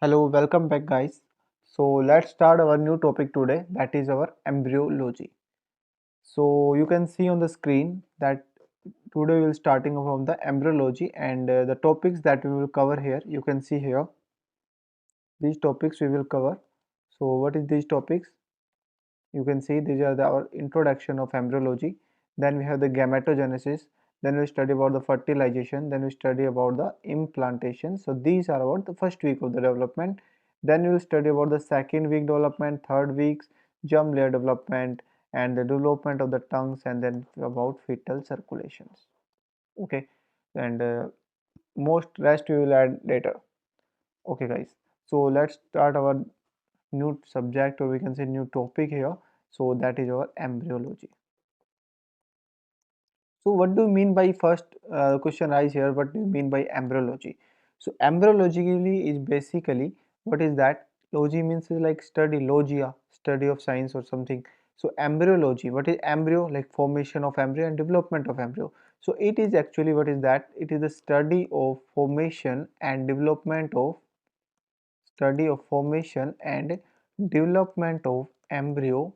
Hello, welcome back, guys. So, let's start our new topic today, that is our embryology. So, you can see on the screen that today we will starting from the embryology and the topics that we will cover here. You can see here these topics we will cover. So, what is these topics? You can see these are our introduction of embryology. Then we have the gametogenesis. Then we study about the fertilization. Then we study about the implantation. So these are about the first week of the development. Then we will study about the second week development, third weeks, germ layer development, and the development of the tongues, and then about fetal circulations. Okay, and most rest we will add later. Okay, guys. So let's start our new subject, or we can say new topic here. So that is our embryology. So what do you mean by first question rise here? What do you mean by embryology? So embryologically is basically what is that? Logy means is like study, logia, study of science or something. So embryology, what is embryo? Like formation of embryo and development of embryo. So it is actually what is that? It is the study of formation and development of embryo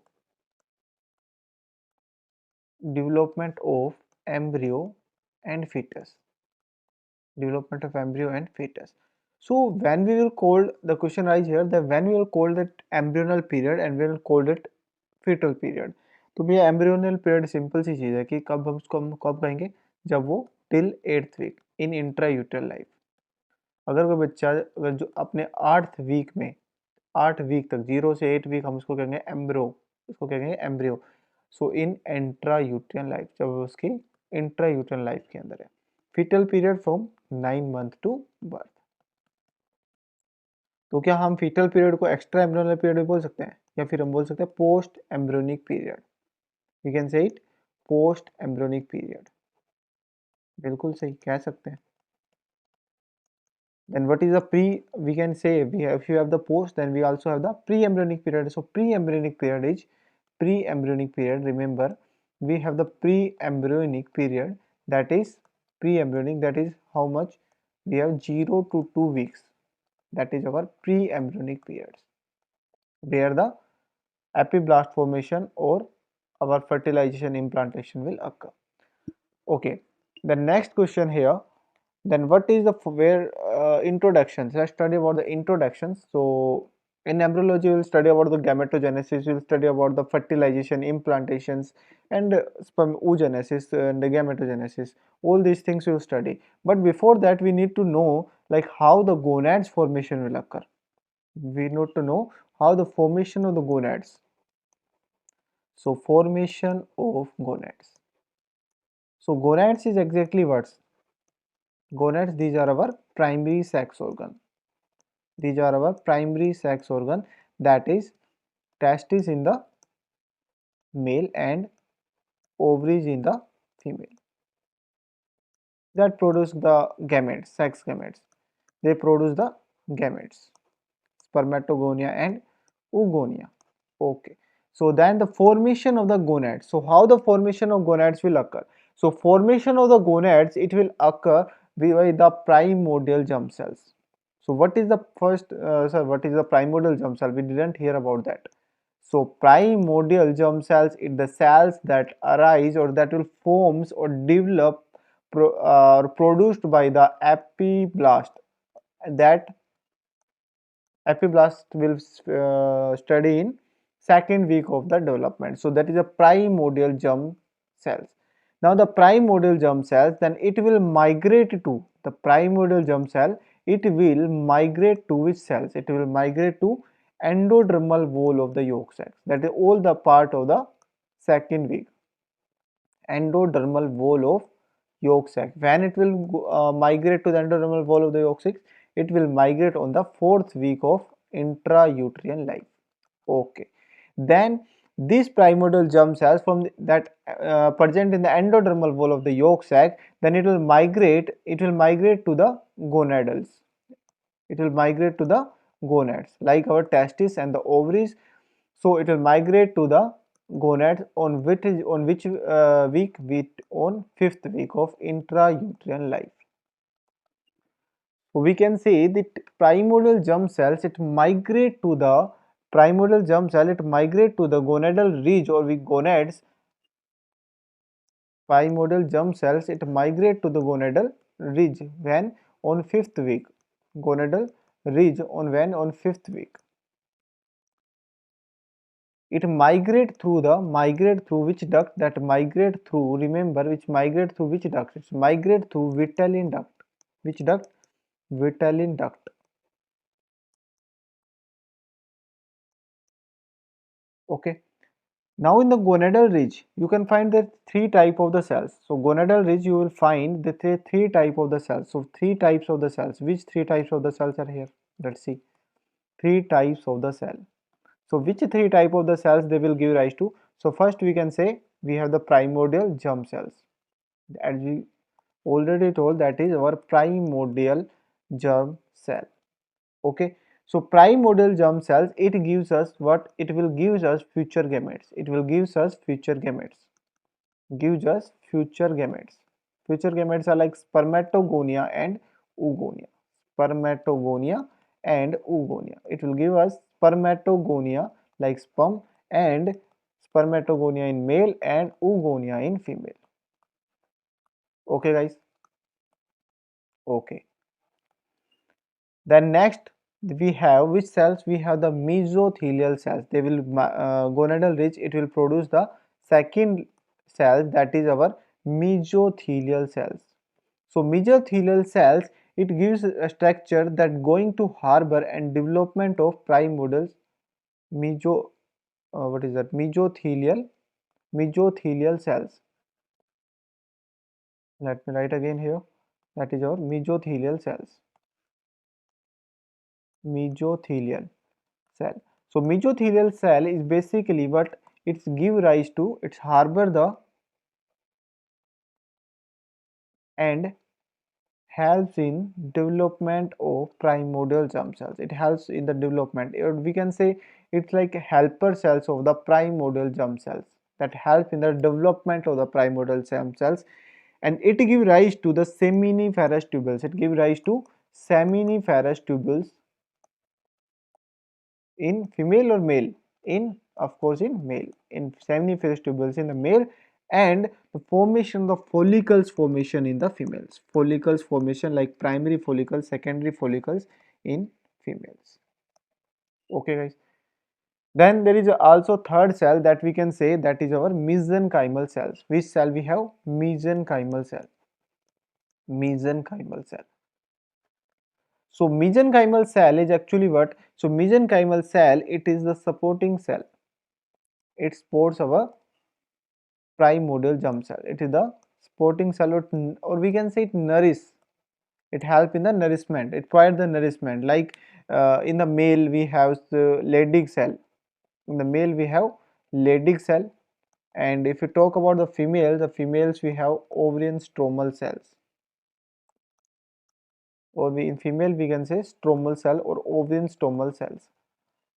development of embryo and fetus. Development of embryo and fetus. So when we will call the question rise here, that when we will call that embryonal period and we will call it fetal period. तो भैया embryonal period simple सी चीज़ है कि कब हम उसको हम कब कहेंगे, जब वो टिल 8th वीक इन इंट्रायूटरल लाइफ. अगर कोई बच्चा अगर जो अपने 8th वीक में 8 वीक तक 0 से 8 वीक हम उसको कहेंगे एम्ब्रो, उसको कहेंगे एम्ब्रियो. सो इन इंट्रायूटरल लाइफ, जब वो उसकी इंट्रायूटरल लाइफ के अंदर है. Foetal period from 9 month to birth. तो क्या हम फीटल पीरियड को एक्स्ट्रा एम्ब्रियोनल पीरियड भी बोल सकते हैं, या फिर हम बोल सकते हैं post embryonic period. We can say it post embryonic period. बिल्कुल सही कह सकते हैं. Then what is the pre? We can say we have, if you have the post, then we also have the pre-embryonic period. So pre-embryonic period is pre-embryonic period. Remember, we have the pre-embryonic period, that is pre-embryonic. That is how much we have 0 to 2 weeks. That is our pre-embryonic periods, where the epiblast formation or our fertilization implantation will occur. Okay, the next question here. Then what is the where introductions? Let's study about the introductions. So in embryology, we'll study about the gametogenesis, we'll study about the fertilization, implantations, and spermoogenesis and the gametogenesis. All these things we'll study. But before that, we need to know like how the gonads formation will occur. We need to know how the formation of the gonads. So formation of gonads. So gonads is exactly what? Gonads, these are our primary sex organ. These are our primary sex organ, that is testes in the male and ovaries in the female, that produce the gametes, sex gametes. They produce the gametes, spermatogonia and oogonia. Okay. So then the formation of the gonads. So how the formation of gonads will occur? So formation of the gonads, it will occur by the primordial germ cells. So what is the first, what is the primordial germ cell? We didn't hear about that. So primordial germ cells is the cells that arise or that will forms or develop produced by the epiblast. That epiblast will study in second week of the development. So that is a primordial germ cells. Now the primordial germ cells, then it will migrate to the primordial germ cell. It will migrate to which cells? It will migrate to endodermal wall of the yolk sac. That is all the part of the second week. Endodermal wall of yolk sac. When it will migrate to the endodermal wall of the yolk sac, it will migrate on the fourth week of intrauterine life. Okay. Then these primordial germ cells from that present in the endodermal wall of the yolk sac, then it will migrate to the gonadals. It will migrate to the gonads like our testes and the ovaries. So it will migrate to the gonads on which week? On fifth week of intrauterine life. we can say that primordial germ cells, it migrate to the primordial germ cell, it migrate to the gonadal ridge or we gonads. Primordial germ cells, it migrate to the gonadal ridge when on fifth week. Gonadal ridge on when on fifth week. It migrate through which duct? That migrate through, remember, which migrate through which duct? It's migrate through Vitellin duct. Which duct? Vitellin duct. Okay. Now in the gonadal ridge, you can find the three type of the cells. So gonadal ridge, you will find the three type of the cells. So three types of the cells. Which three types of the cells are here? Let's see. Three types of the cell. So which three type of the cells they will give rise to? So first we can say we have the primordial germ cells. As we already told, that is our primordial germ cell. Okay. So primordial germ cells, it gives us what? It will gives us future gametes. It will gives us future gametes. Gives us future gametes. Future gametes are like spermatogonia and oogonia. Spermatogonia and oogonia. It will give us spermatogonia like sperm and spermatogonia in male and oogonia in female. Okay guys. Okay. Then next we have which cells? We have the mesothelial cells. They will gonadal ridge, it will produce the second cell, that is our mesothelial cells. So mesothelial cells, it gives a structure that going to harbor and development of primordial meso what is that? Mesothelial cells. Let me write again here. That is our mesothelial cells. Mesothelial cell. So mesothelial cell is basically what it's give rise to, it's harbor the and helps in development of primordial germ cells. It helps in the development, or we can say it's like helper cells of the primordial germ cells that help in the development of the primordial germ cells, and it give rise to the seminiferous tubules. It give rise to seminiferous tubules in female or male? In, of course, in male. In seminiferous tubules in the male, and the formation of the follicles formation in the females. Follicles formation like primary follicles, secondary follicles in females. Okay guys. Then there is also third cell that we can say, that is our mesenchymal cells. Which cell we have? Mesenchymal cell. Mesenchymal cell. So mesenchymal cell is actually what? So mesenchymal cell, it is the supporting cell. It supports our primordial germ cell. It is the supporting cell, or we can say it nourish. It help in the nourishment. It provides the nourishment. Like in the male we have the Leydig cell. In the male we have Leydig cell, and if you talk about the females we have ovarian stromal cells. Or we, in female we can say stromal cell or ovarian stromal cells.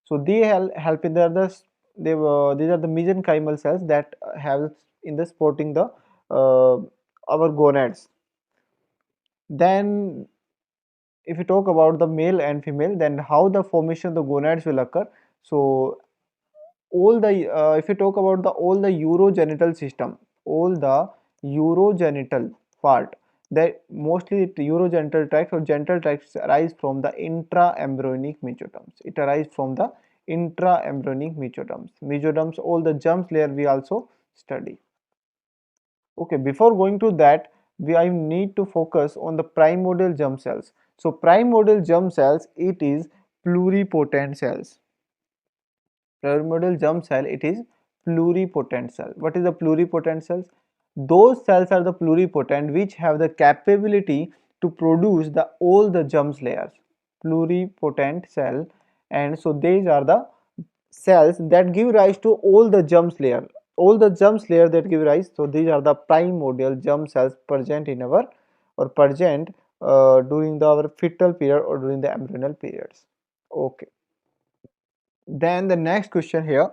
So they help in these are the mesenchymal cells that helps in the supporting the our gonads. Then if you talk about the male and female, then how the formation of the gonads will occur. So all the if you talk about the all the urogenital system, all the urogenital part, that mostly the urogenital tract or genital tracts arise from the intraembryonic mesoderms. It arises from the intraembryonic mesoderms. Mesoderms, all the germs layer we also study. Okay, before going to that, I need to focus on the primordial germ cells. So primordial germ cells, it is pluripotent cells. Primordial germ cell, it is pluripotent cell. What is the pluripotent cells? Those cells are the pluripotent which have the capability to produce the all the germs layers. Pluripotent cell, and so these are the cells that give rise to all the germs layer. All the germs layer that give rise. So these are the primordial germ cells present in our or present during our fetal period or during the embryonal periods. Okay. Then the next question here,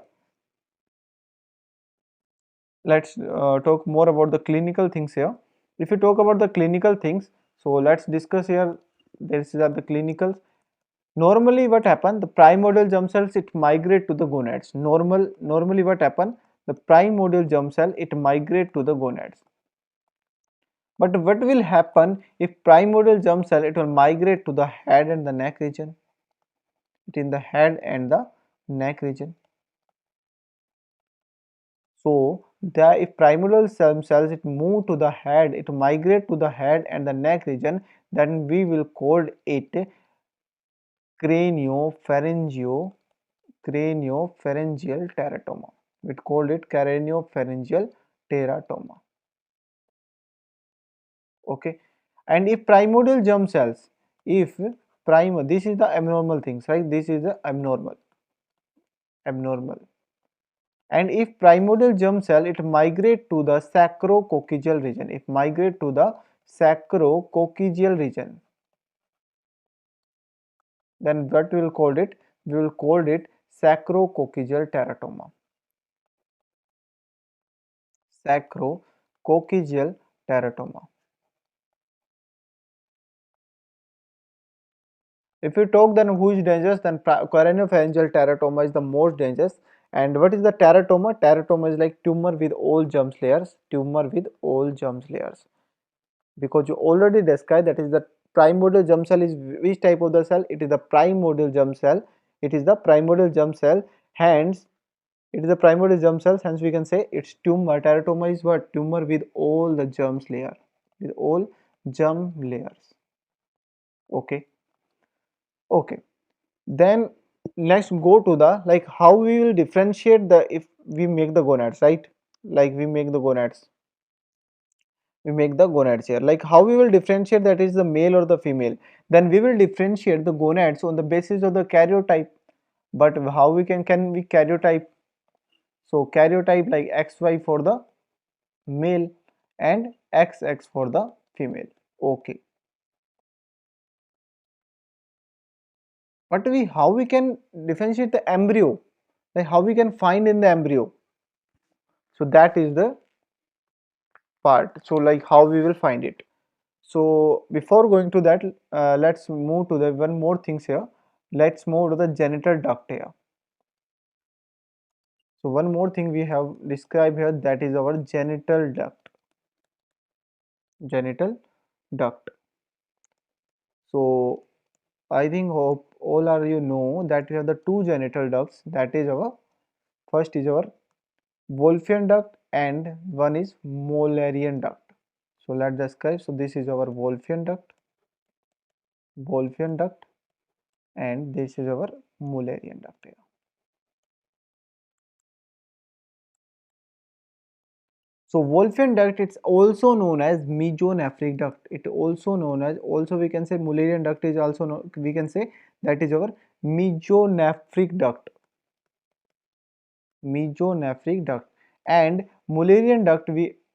let's talk more about the clinical things here. If you talk about the clinical things, so let's discuss here These are the clinicals. Normally what happen, the primordial germ cells, it migrate to the gonads. Normally what happen, the primordial germ cell, it migrate to the gonads. But what will happen if primordial germ cell, it will migrate to the head and the neck region? It in the head and the neck region. So the if primordial germ cells, it move to the head, it migrate to the head and the neck region, then we will call it craniopharyngeo craniopharyngeal teratoma. We called it craniopharyngeal teratoma. Okay, and if primordial germ cells, if this is the abnormal things, right? This is the abnormal. And if primordial germ cell, it migrate to the sacrococcygeal region. If migrate to the sacrococcygeal region, then what we will call it? We will call it sacrococcygeal teratoma. Sacrococcygeal teratoma. If you talk then who is dangerous, then craniopharyngeal teratoma is the most dangerous. And what is the teratoma? Teratoma is like tumor with all germ layers. Tumor with all germ layers. Because you already described that is the primordial germ cell is which type of the cell? It is the primordial germ cell. It is the primordial germ cell. Hence, it is the primordial germ cells. Hence, we can say it's tumor. Teratoma is what? Tumor with all the germs layer. With all germ layers. Okay. Okay. Then let's go to the like how we will differentiate the if we make the gonads, right? Like we make the gonads here. Like how we will differentiate that is the male or the female. Then we will differentiate the gonads on the basis of the karyotype. But how we can we karyotype? So karyotype like XY for the male and XX for the female. Okay. But we how we can differentiate the embryo? Like how we can find in the embryo? So that is the part. So like how we will find it. So before going to that, let's move to the one more things here. Let's move to the genital duct here. So one more thing we have described here, that is our genital duct. Genital duct. So I think hope all are you know that we have the two genital ducts. That is our first is our Wolffian duct and one is Mullerian duct. So let's describe. So this is our Wolffian duct, and this is our Mullerian duct here. So Wolffian duct, it's also known as mesonephric duct. It also known as, also we can say Mullerian duct is also known, we can say that is our mesonephric duct. Mesonephric duct and Mullerian duct,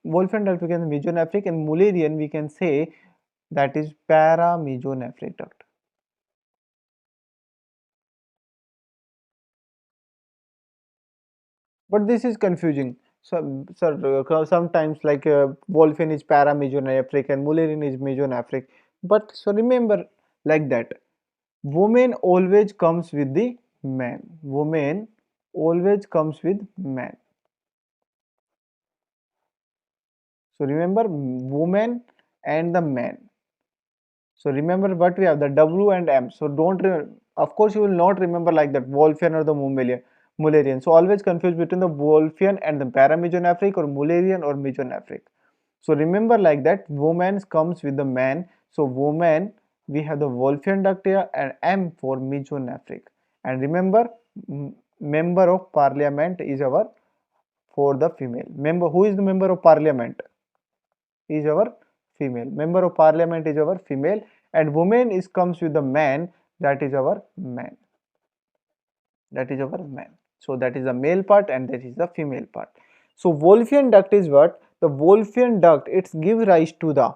Wolffian duct we can say mesonephric, and Mullerian we can say that is paramesonephric duct. But this is confusing. So, sir, sometimes like Wolffian is paramesonephric and Mullerian is mesonephric. But so remember like that. Woman always comes with the man. Woman always comes with man. So remember woman and the man. So remember what we have, the W and M. So don't remember. Of course, you will not remember like that Wolffian or the Mullerian. So always confuse between the Wolffian and the paramesonephric or Mullerian or mesonephric. So remember like that woman comes with the man. So woman we have the Wolffian duct here and M for mesonephric. And remember member of parliament is our for the female. Member who is the member of parliament? Is our female. Member of parliament is our female, and woman is comes with the man, that is our man. That is our man. So that is the male part and that is the female part. So Wolffian duct is what? The Wolffian duct, it gives rise to the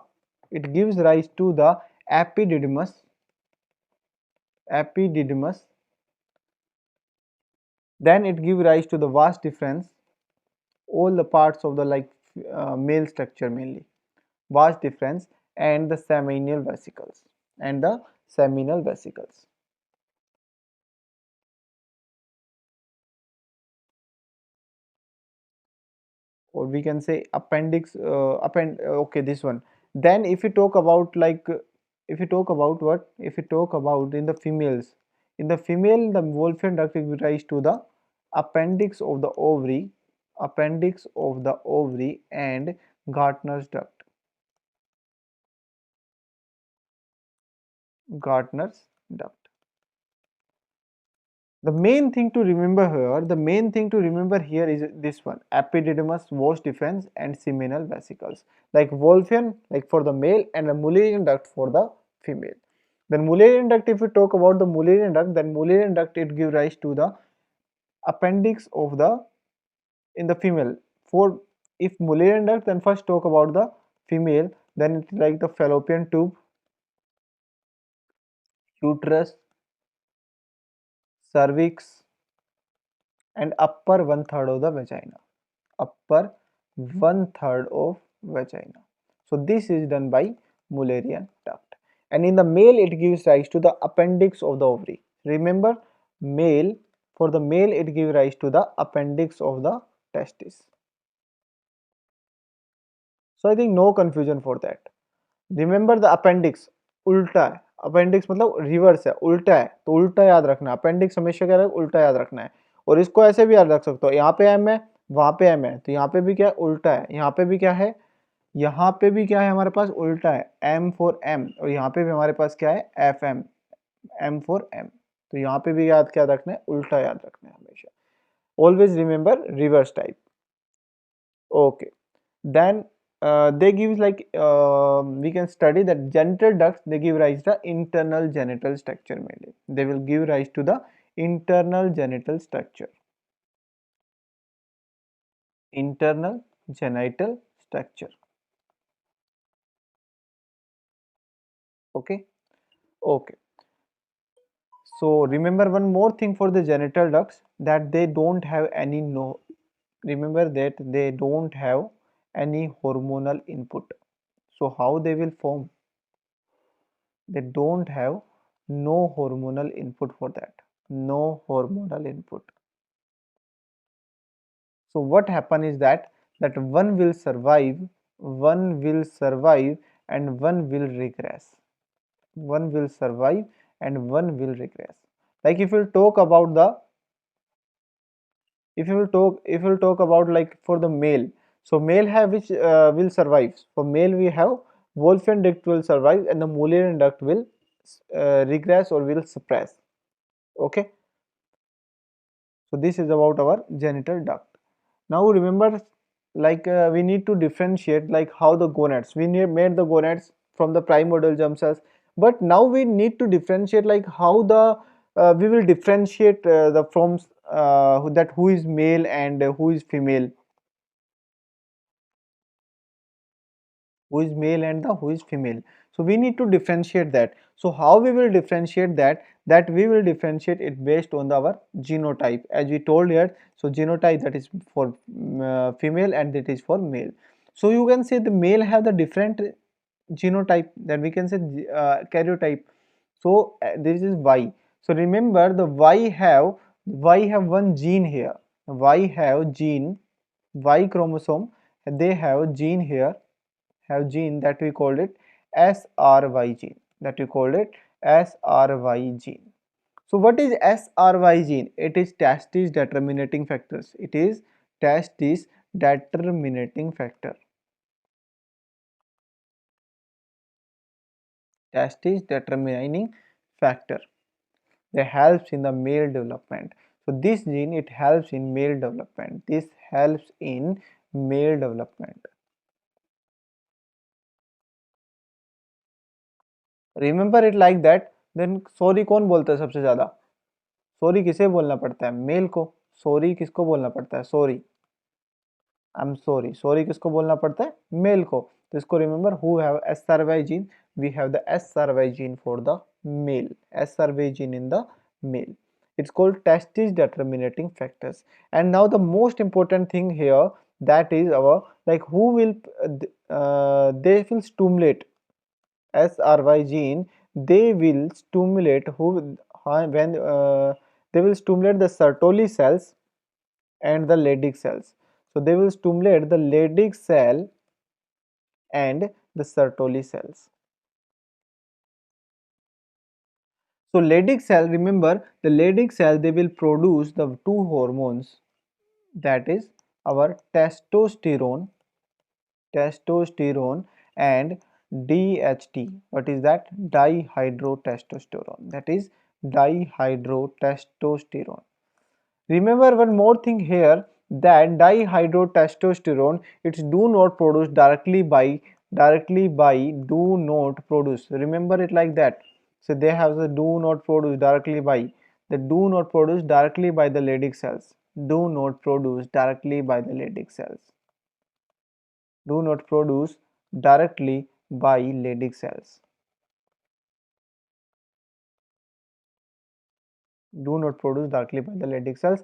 epididymis. Epididymis. Then it gives rise to the vas deferens, all the parts of the like male structure mainly. Vas deferens and the seminal vesicles and the seminal vesicles. Or we can say appendix, okay, this one. Then if we talk about like, if we talk about what, if we talk about in the females, in the female, the Wolffian duct gives rise to the appendix of the ovary, appendix of the ovary and Gartner's duct, Gartner's duct. The main thing to remember here, the main thing to remember here is this one: epididymis, vas deferens, and seminal vesicles. Like Wolffian, like for the male, and a Mullerian duct for the female. Then Mullerian duct, if we talk about the Mullerian duct, then Mullerian duct it gives rise to the appendix of the in the female. For if Mullerian duct, then first talk about the female, then it's like the fallopian tube, uterus, cervix, and upper one third of the vagina. Upper one third of vagina. So this is done by Mullerian duct. And in the male it gives rise to the appendix of the ovary. Remember, male, for the male it gives rise to the appendix of the testis. So I think no confusion for that. Remember the appendix उल्टा है, appendix मतलब reverse है, उल्टा है, तो उल्टा याद रखना, अपेंडिक्स हमेशा क्या है, उल्टा याद रखना है। और इसको ऐसे भी याद रख सकते हो, यहाँ पे एम है, वहां पे एम है, तो यहाँ पे भी क्या है, उल्टा है, यहाँ पे भी क्या है, यहाँ पे भी क्या है, हमारे पास उल्टा है, एम फॉर एम, और यहाँ पे भी हमारे पास क्या है, F M, M for M, तो यहाँ पे भी याद क्या रखना है, उल्टा याद रखना है हमेशा। Always remember reverse type. Okay, then they give like we can study that genital ducts, they give rise to internal genital structure mainly. They will give rise to the internal genital structure. Internal genital structure. Okay. Okay. So remember one more thing for the genital ducts, that they don't have any no. Remember that they don't have any hormonal input. So how they will form? They don't have no hormonal input for that, no hormonal input. So what happen is that one will survive, one will survive, and one will regress, one will survive and one will regress. Like if you talk about the, if you talk about like for the male, so male have which will survive. For male we have Wolffian duct will survive and the Mullerian duct will regress or will suppress. Okay, so this is about our genital duct. Now remember, like we need to differentiate like how the gonads, made the gonads from the primordial germ cells, but now we need to differentiate like how the we will differentiate the from that who is male and who is female, who is male and the who is female. So we need to differentiate that. So how we will differentiate that, we will differentiate it based on our genotype, as we told here. So genotype, that is for female and that is for male. So you can say the male have the different genotype, then we can say karyotype. So this is Y. So remember the Y have one gene here, Y have gene, Y chromosome, they have gene here, have gene that we called it SRY gene, that we called it SRY gene. So what is SRY gene? It is testis determinating factors. It is testis determinating factor. Testis determining factor. They helps in the male development. So this gene, it helps in male development. This helps in male development. Remember it like that. Then sorry कौन बोलता है सबसे ज़्यादा? Sorry किसे बोलना पड़ता है? Male को. सॉरी किसको बोलना पड़ता है? Sorry, I am sorry. Sorry किसको बोलना पड़ता है? मेल को. तो इसको remember, who have SRY gene, we have the SRY gene for the male, SRY gene in the male. It's called testis determinating factors. And now the most important thing here, that is our like who will they will stimulate SRY gene, they will stimulate when they will stimulate the Sertoli cells and the Leydig cells. So they will stimulate the Leydig cell and the Sertoli cells. So Leydig cell, remember the Leydig cell, they will produce the two hormones, that is our testosterone and DHT. What is that? Dihydrotestosterone. That is dihydrotestosterone. Remember one more thing here, that dihydrotestosterone, it's do not produce directly by do not produce. Remember it like that. So they have the do not produce directly by, the do not produce directly by the Leydig cells. Do not produce directly by the Leydig cells. Do not produce directly by Leydig cells. Do not produce directly by the Leydig cells.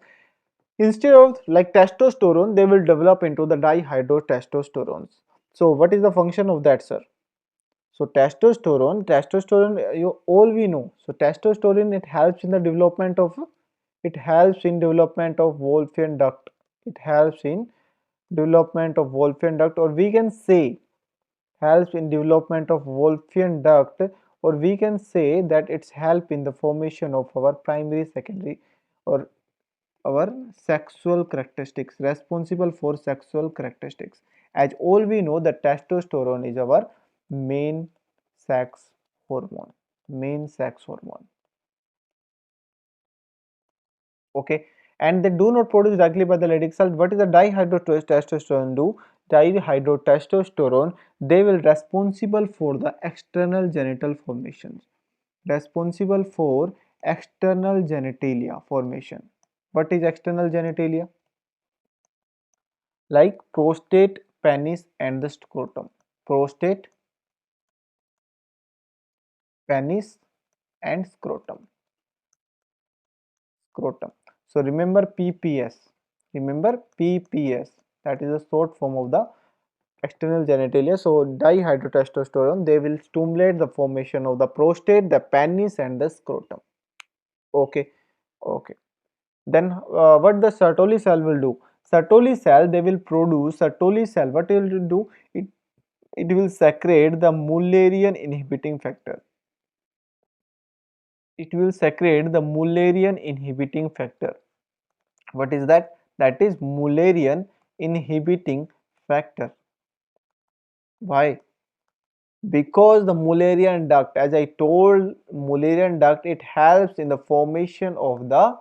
Instead of like testosterone, they will develop into the dihydrotestosterones. So what is the function of that, sir? So testosterone, you all we know. So testosterone, it helps in the development of, it helps in development of Wolffian duct. It helps in development of Wolffian duct, or we can say helps in development of Wolffian duct, or we can say that it's help in the formation of our primary, secondary, or our sexual characteristics, responsible for sexual characteristics. As all we know that testosterone is our main sex hormone, main sex hormone. Okay, and they do not produce directly by the Leydig cell. What is the dihydrotestosterone do? Dihydrotestosterone, they will responsible for the external genital formations, responsible for external genitalia formation. What is external genitalia? Like prostate, penis and the scrotum. Prostate, penis and scrotum. So remember PPS, remember PPS, that is a short form of the external genitalia. So dihydrotestosterone, they will stimulate the formation of the prostate, the penis and the scrotum. Okay, okay. Then what the Sertoli cell will do? Sertoli cell, they will produce Sertoli cell. What it will do? It will secrete the Mullerian inhibiting factor. It will secrete the Mullerian inhibiting factor. What is that? That is Mullerian inhibiting factor. Why? Because the Mullerian duct, as I told, Mullerian duct, it helps in the formation of the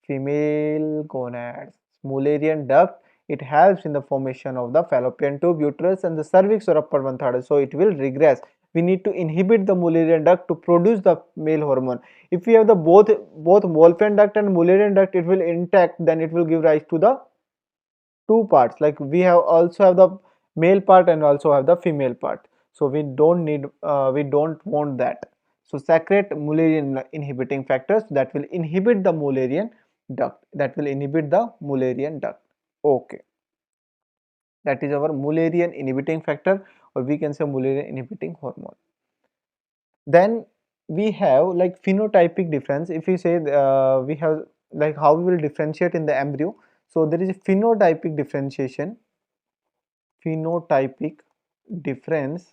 female gonads. Mullerian duct, it helps in the formation of the fallopian tube, uterus and the cervix or upper one third. So it will regress. We need to inhibit the Mullerian duct to produce the male hormone. If we have the both Wolfram duct and Mullerian duct, it will intact, then it will give rise to the two parts. Like we have also have the male part and also have the female part. So we don't want that. So secrete Mullerian inhibiting factors that will inhibit the Mullerian duct, that will inhibit the Mullerian duct. Okay, that is our Mullerian inhibiting factor, or we can say Mullerian inhibiting hormone. Then we have like phenotypic difference. If we say we have like how we will differentiate in the embryo. So there is a phenotypic differentiation, phenotypic difference.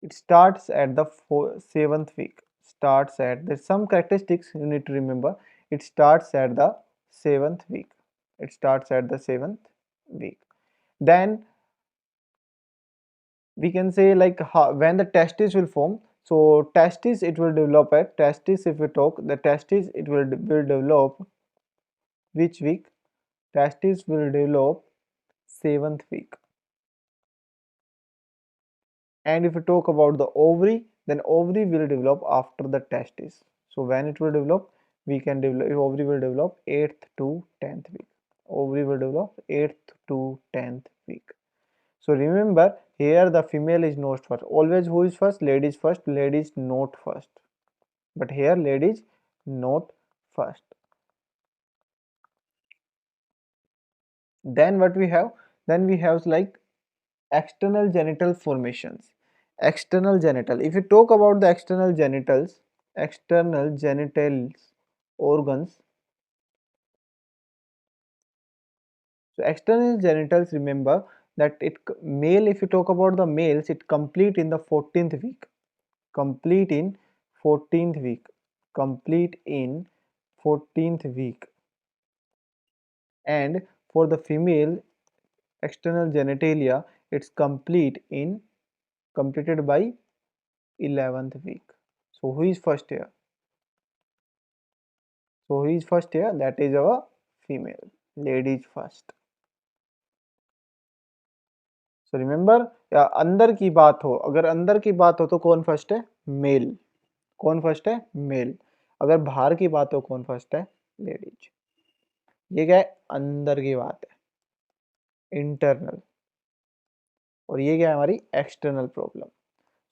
It starts at the 7th week. Starts at, there's some characteristics you need to remember. It starts at the 7th week. It starts at the 7th week. Then we can say like how, when the testis will form. So testis, it will develop at testis. If we talk the testis, it will develop which week? Testis will develop 7th week. And if we talk about the ovary, then ovary will develop after the testis. So when it will develop, we can develop, ovary will develop 8th to 10th week. Ovary will develop 8th to 10th week. So remember here the female is not first. Always who is first? Ladies first. Ladies not first. But here ladies not first. Then what we have? Then we have like external genital formations. External genital. If you talk about the external genitals organs. So external genitals, remember that male, if you talk about the males, it complete in the 14th week. Complete in 14th week. Complete in 14th week. And for the female external genitalia, it's completed by 11th week. So who is first here? So who is first here? That is our female. Ladies first. So remember, अंदर की बात हो, अगर अंदर की बात हो तो कौन फर्स्ट है? मेल. कौन फर्स्ट है? मेल. अगर बाहर की बात हो कौन फर्स्ट है? लेडीज. ये क्या है? अंदर की बात है, इंटरनल. और ये क्या है? हमारी एक्सटर्नल प्रॉब्लम.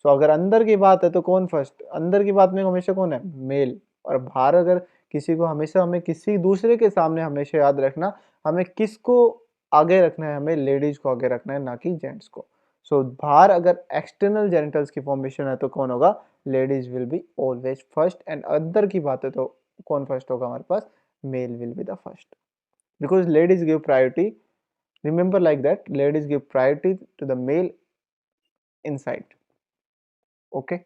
सो अगर अंदर की बात है तो कौन फर्स्ट? अंदर की बात में हमेशा कौन है? मेल. और बाहर अगर किसी को हमेशा, हमें किसी दूसरे के सामने हमेशा याद रखना, हमें किसको आगे रखना है? हमें लेडीज को आगे रखना है, ना कि जेंट्स को. सो बाहर अगर एक्सटर्नल जेनिटल्स की फॉर्मेशन है तो कौन होगा? Ladies will be always first. And अंदर की बात है तो कौन फर्स्ट होगा हमारे पास? Male will be the first, because ladies give priority. Remember like that, ladies give priority to the male inside. Okay,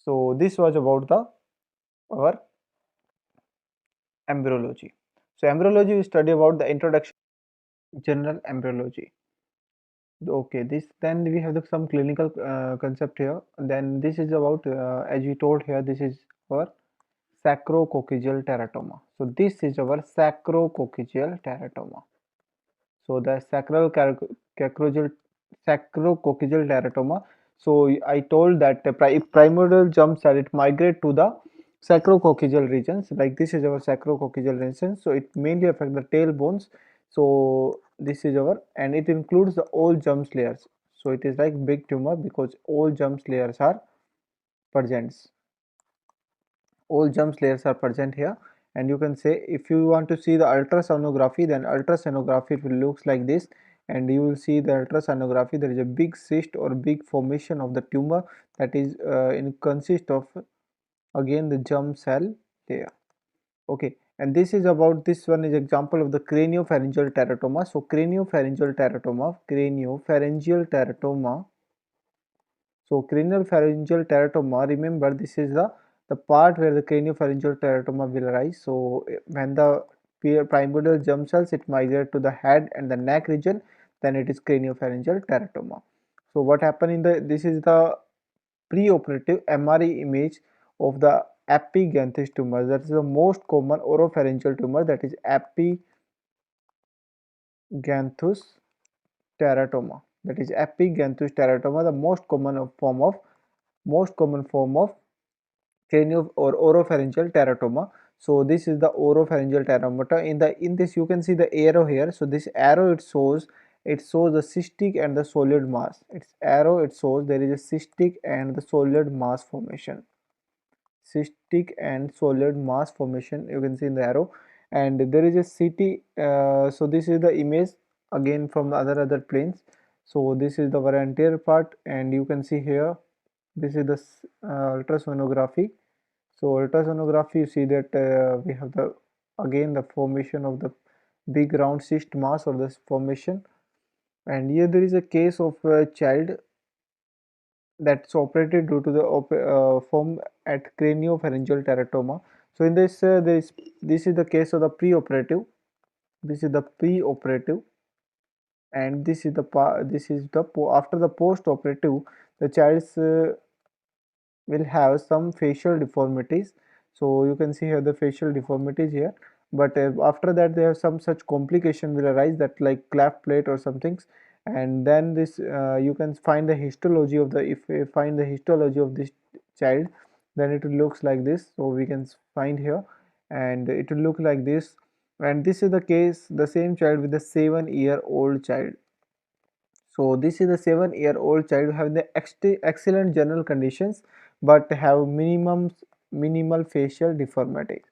so this was about the our embryology. So embryology, we study about the introduction, general embryology. Okay, this then we have some clinical concept here. Then this is about, as we told here, this is our sacrococcygeal teratoma. So this is our sacrococcygeal teratoma. So the sacrococcygeal teratoma. So I told that if primordial jump cell, it migrate to the sacrococcygeal regions. Like this is our sacrococcygeal region. So it mainly affect the tail bones. So this is our, and it includes the all germ layers. So it is like big tumor because all germ layers are present. All germ layers are present here. And you can say, if you want to see the ultrasonography, then ultrasonography, it will looks like this. And you will see the ultrasonography, there is a big cyst or big formation of the tumor, that is consist of again the germ cell layer. Okay, and this is about, this one is example of the craniopharyngeal teratoma. So craniopharyngeal teratoma. So craniopharyngeal teratoma, remember this is the part where the craniopharyngeal teratoma will arise. So when the primordial germ cells, it migrate to the head and the neck region, then it is craniopharyngeal teratoma. So what happened in the, this is the preoperative MRI image of the epiganthus tumor. That is the most common oropharyngeal tumor, that is epiganthus teratoma. That is epiganthus teratoma, the most common form of cranial or oropharyngeal teratoma. So this is the oropharyngeal teratoma. In this you can see the arrow here. So this arrow, it shows the cystic and the solid mass. Its arrow, it shows there is a cystic and the solid mass formation. Cystic and solid mass formation you can see in the arrow. And there is a CT. So this is the image again from the other planes. So this is the anterior part, and you can see here, this is the ultrasonography. So ultrasonography, you see that we have the again the formation of the big round cyst mass or this formation. And here there is a case of a child that's operated due to the form at craniopharyngeal teratoma. So in this, this is the case of the preoperative. This is the preoperative, and this is the after the post-operative, the child's will have some facial deformities. So you can see here the facial deformities here. But after that, they have some such complication will arise, that like cleft plate or some things. And then this, you can find the histology of the, if we find the histology of this child, then it looks like this. So we can find here, and it will look like this. And this is the case, the same child with the 7-year-old child. So this is a 7-year-old child who have the excellent general conditions, but have minimal facial deformity.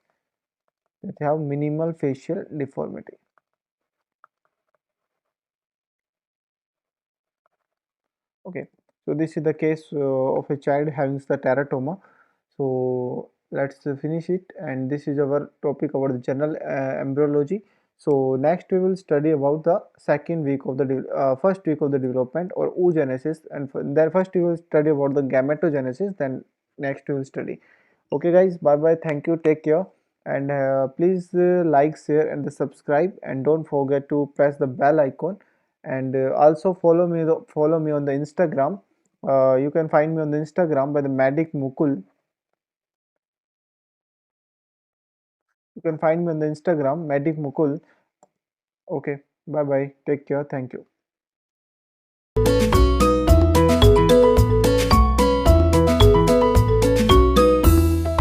They have minimal facial deformity. Okay, so this is the case of a child having the teratoma. So let's finish it, and this is our topic about the general embryology. So next we will study about the second week of the first week of the development, or oogenesis, and then first we will study about the gametogenesis, then next we will study. Okay guys, bye bye, thank you, take care, and please like, share and the subscribe, and don't forget to press the bell icon, and also follow me on the Instagram. You can find me on the Instagram by the Medic Mukul. You can find me on the Instagram Medic Mukul. Okay, bye bye, take care, thank you.